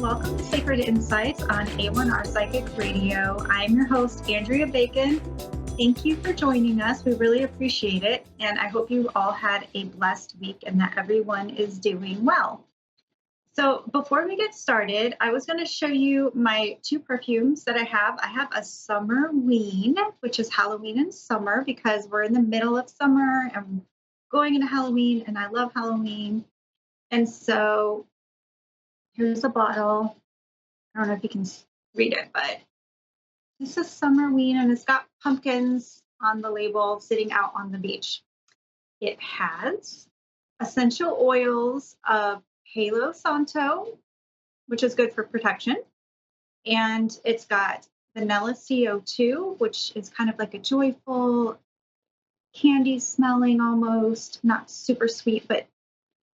Welcome to Sacred Insights on A1R Psychic Radio. I'm your host, Andrea Bacon. Thank you for joining us. We really appreciate it. And I hope you all had a blessed week and that everyone is doing well. So before we get started, I was going to show you my two perfumes that I have. I have a Summerween, which is Halloween and summer because we're in the middle of summer and going into Halloween, and I love Halloween. And so here's a bottle. I don't know if you can read it, but this is Summerween, and it's got pumpkins on the label sitting out on the beach. It has essential oils of Palo Santo, which is good for protection. And it's got vanilla CO2, which is kind of like a joyful, candy smelling almost, not super sweet,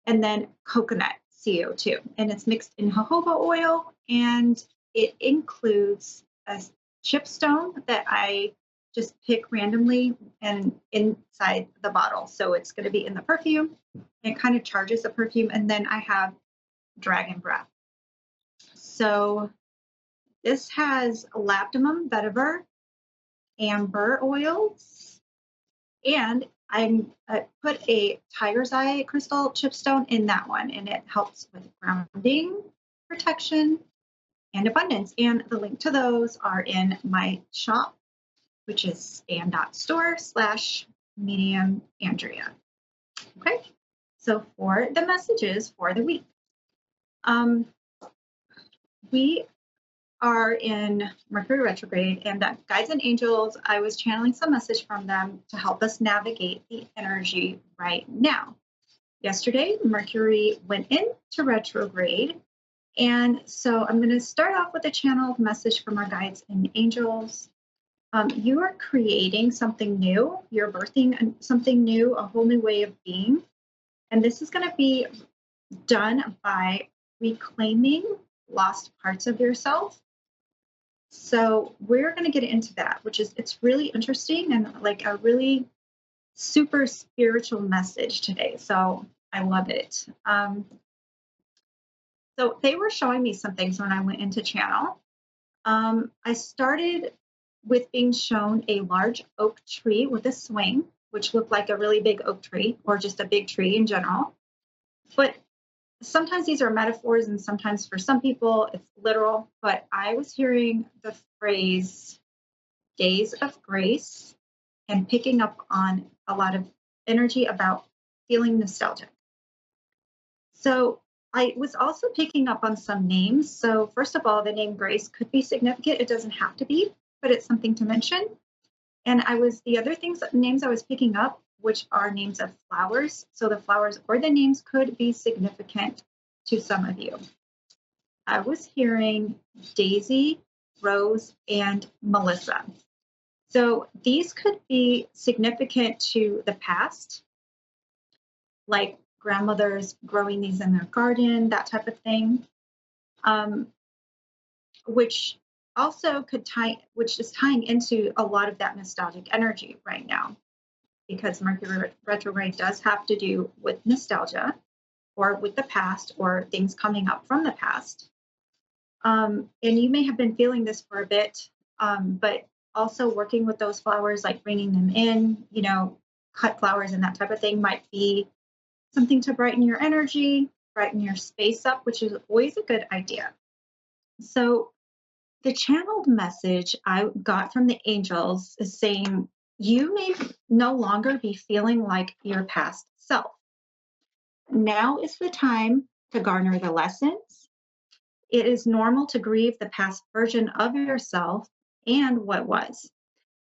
and then coconut CO2. And it's mixed in jojoba oil, and it includes a chipstone that I just pick randomly and inside the bottle. So it's going to be in the perfume. It kind of charges the perfume. And then I have dragon breath. So this has labdanum, vetiver, amber oils, and I put a tiger's eye crystal chipstone in that one, and it helps with grounding, protection, and abundance. And the link to those are in my shop, which is stan.store/medium Andrea. Okay, so for the messages for the week, we are in Mercury retrograde, and guides and angels, I was channeling some message from them to help us navigate the energy right now. Yesterday, Mercury went into retrograde, and so I'm going to start off with a channeled message from our guides and angels. You are creating something new. You're birthing something new, a whole new way of being. And this is going to be done by reclaiming lost parts of yourself. So we're going to get into that, it's really interesting and like a really super spiritual message today. So I love it. So they were showing me some things when I went into channel. I started with being shown a large oak tree with a swing, which looked like a really big oak tree or just a big tree in general. But sometimes these are metaphors, and sometimes for some people it's literal. But I was hearing the phrase days of grace and picking up on a lot of energy about feeling nostalgic. So I was also picking up on some names. So first of all, the name Grace could be significant. It doesn't have to be, but it's something to mention. And the other names I was picking up, which are names of flowers. So the flowers or the names could be significant to some of you. I was hearing Daisy, Rose, and Melissa. So these could be significant to the past, like grandmothers growing these in their garden, that type of thing, which is tying into a lot of that nostalgic energy right now, because Mercury retrograde does have to do with nostalgia or with the past or things coming up from the past. And you may have been feeling this for a bit, but also working with those flowers, like bringing them in, cut flowers and that type of thing might be something to brighten your energy, brighten your space up, which is always a good idea. So the channeled message I got from the angels is saying, you may no longer be feeling like your past self. Now is the time to garner the lessons. It is normal to grieve the past version of yourself and what was.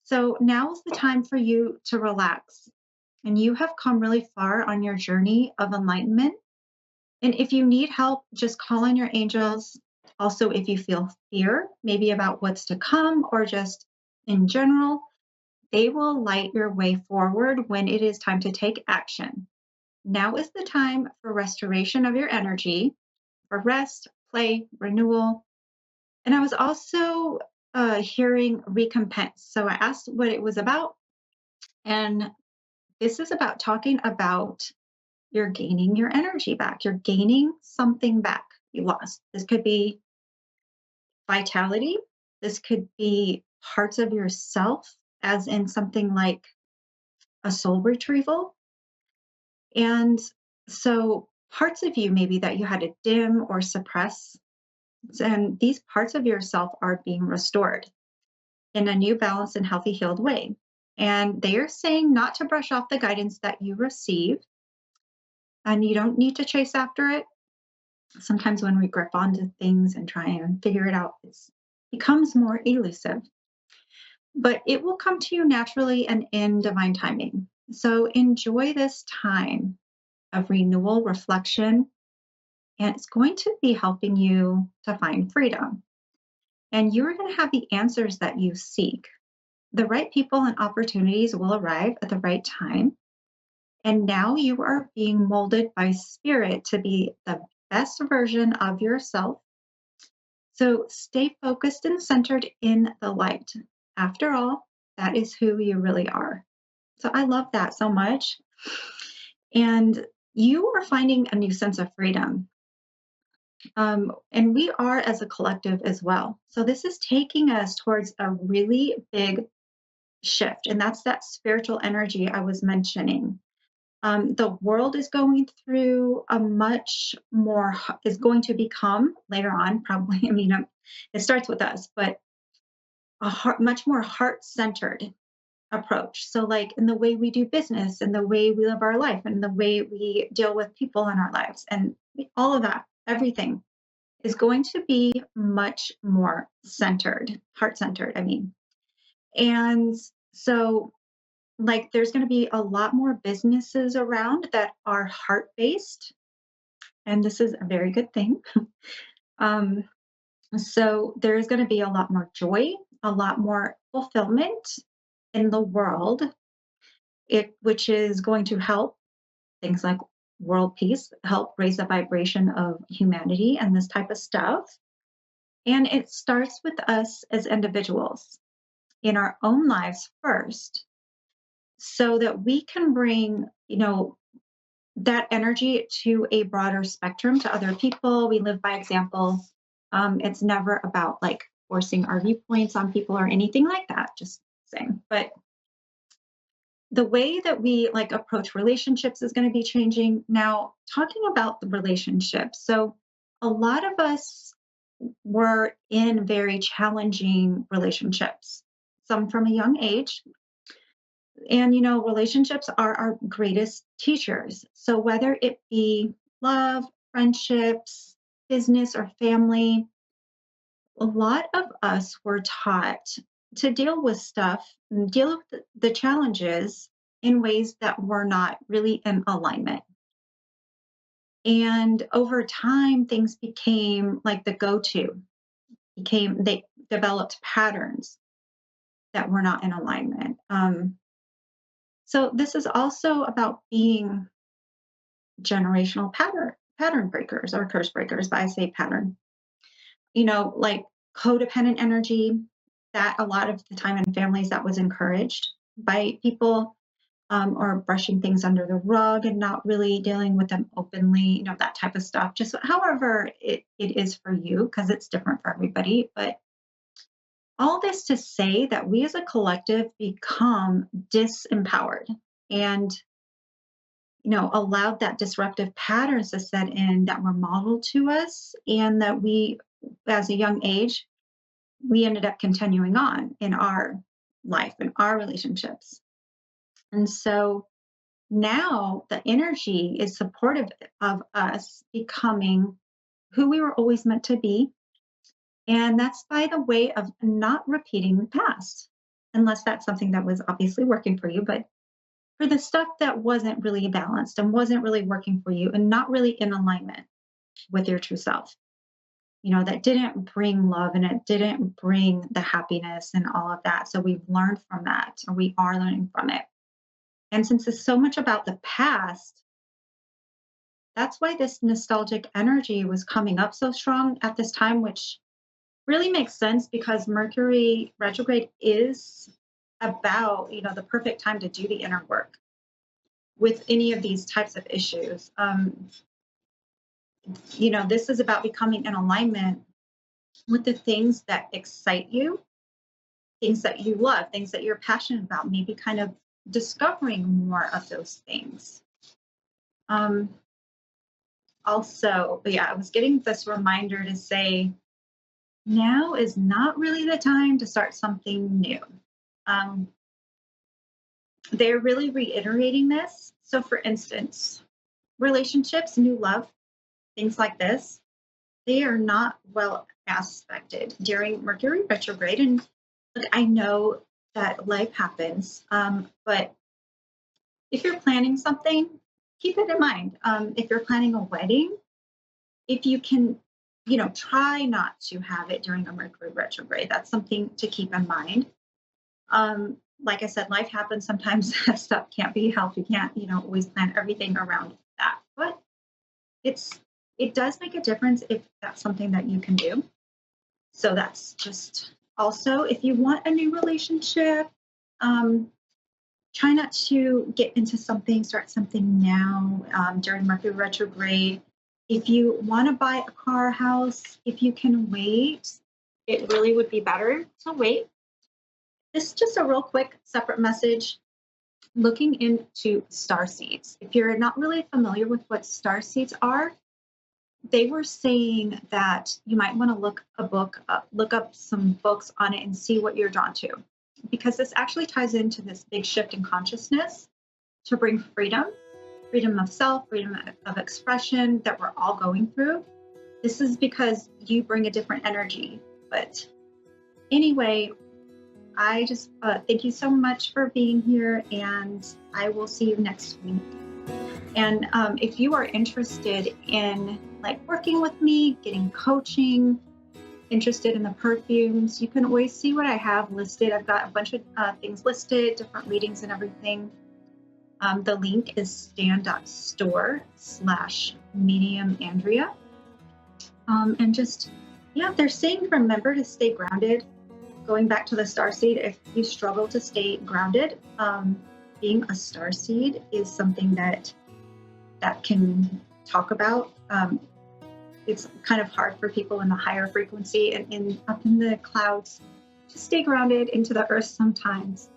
So now is the time for you to relax. And you have come really far on your journey of enlightenment. And if you need help, just call on your angels. Also, if you feel fear, maybe about what's to come or just in general, they will light your way forward when it is time to take action. Now is the time for restoration of your energy, for rest, play, renewal. And I was also hearing recompense. So I asked what it was about. And this is about talking about you're gaining your energy back. You're gaining something back. you lost. This could be vitality. This could be parts of yourself, as in something like a soul retrieval. And so parts of you maybe that you had to dim or suppress, and these parts of yourself are being restored in a new, balanced, and healthy, healed way. And they are saying not to brush off the guidance that you receive, and you don't need to chase after it. Sometimes when we grip onto things and try and figure it out, it becomes more elusive. But it will come to you naturally and in divine timing. So enjoy this time of renewal, reflection, and it's going to be helping you to find freedom. And you're going to have the answers that you seek. The right people and opportunities will arrive at the right time. And now you are being molded by spirit to be the best version of yourself. So stay focused and centered in the light. After all, that is who you really are. So I love that so much. And you are finding a new sense of freedom. And we are as a collective as well. So this is taking us towards a really big shift. And that's that spiritual energy I was mentioning. The world is going through a much more, is going to become later on, probably, I mean, it starts with us, but much more heart centered approach. So, like in the way we do business and the way we live our life and the way we deal with people in our lives and all of that, everything is going to be much more centered, heart centered, I mean. And so, like, there's going to be a lot more businesses around that are heart based. And this is a very good thing. um, so, there's going to be a lot more joy, a lot more fulfillment in the world, which is going to help things like world peace, help raise the vibration of humanity and this type of stuff. And it starts with us as individuals in our own lives first, so that we can bring, that energy to a broader spectrum to other people. We live by example. It's never about like forcing our viewpoints on people or anything like that, just saying. But the way that we like approach relationships is going to be changing. Now, talking about the relationships. So a lot of us were in very challenging relationships, some from a young age. And, relationships are our greatest teachers. So whether it be love, friendships, business, or family, a lot of us were taught to deal with stuff, and deal with the challenges in ways that were not really in alignment. And over time, things became like the go-to, they developed patterns that were not in alignment. So this is also about being generational pattern breakers or curse breakers, but I say pattern. Like codependent energy, that a lot of the time in families that was encouraged by people, or brushing things under the rug and not really dealing with them openly, that type of stuff. Just however it is for you, because it's different for everybody. But all this to say that we as a collective become disempowered and allowed that disruptive patterns to set in that were modeled to us, and that we, as a young age, we ended up continuing on in our life and our relationships. And so now the energy is supportive of us becoming who we were always meant to be. And that's by the way of not repeating the past, unless that's something that was obviously working for you. But for the stuff that wasn't really balanced and wasn't really working for you and not really in alignment with your true self, that didn't bring love and it didn't bring the happiness and all of that. So we've learned from that, or we are learning from it. And since it's so much about the past, that's why this nostalgic energy was coming up so strong at this time, which really makes sense because Mercury retrograde is about, the perfect time to do the inner work with any of these types of issues. This is about becoming in alignment with the things that excite you, things that you love, things that you're passionate about, maybe kind of discovering more of those things. Um, Also, yeah, I was getting this reminder to say, now is not really the time to start something new. Um, they're really reiterating this. So, for instance, relationships, new love, things like this, they are not well aspected during Mercury retrograde. And look, I know that life happens, but if you're planning something, keep it in mind. If you're planning a wedding, if you can, try not to have it during a Mercury retrograde. That's something to keep in mind. Like I said, life happens. Sometimes that stuff can't be helped. You can't, always plan everything around that. But it does make a difference if that's something that you can do. So that's just also if you want a new relationship, um, try not to get into something, start something now during Mercury retrograde. If you want to buy a car, house, if you can wait, it really would be better to wait. This is just a real quick separate message looking into star seeds. If you're not really familiar with what star seeds are, they were saying that you might want to look up some books on it and see what you're drawn to, because this actually ties into this big shift in consciousness to bring freedom of self, freedom of expression that we're all going through. This is because you bring a different energy. But anyway, I just thank you so much for being here, and I will see you next week. And if you are interested in like working with me, getting coaching, interested in the perfumes, you can always see what I have listed. I've got a bunch of things listed, different readings and everything. The link is stan.store/medium Andrea. And just, yeah, they're saying remember to stay grounded. Going back to the starseed, if you struggle to stay grounded, being a starseed is something that can talk about. It's kind of hard for people in the higher frequency and up in the clouds to stay grounded into the earth sometimes.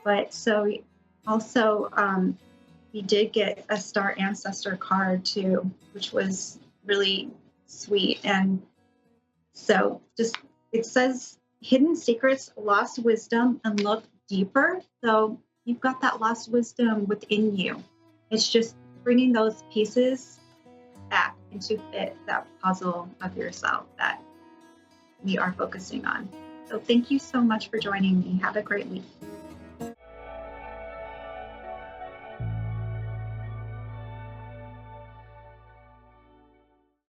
But so also, we did get a star ancestor card too, which was really sweet. And so just it says hidden secrets, lost wisdom, and look deeper. So you've got that lost wisdom within you. It's just bringing those pieces back into fit that puzzle of yourself that we are focusing on. So thank you so much for joining me. Have a great week.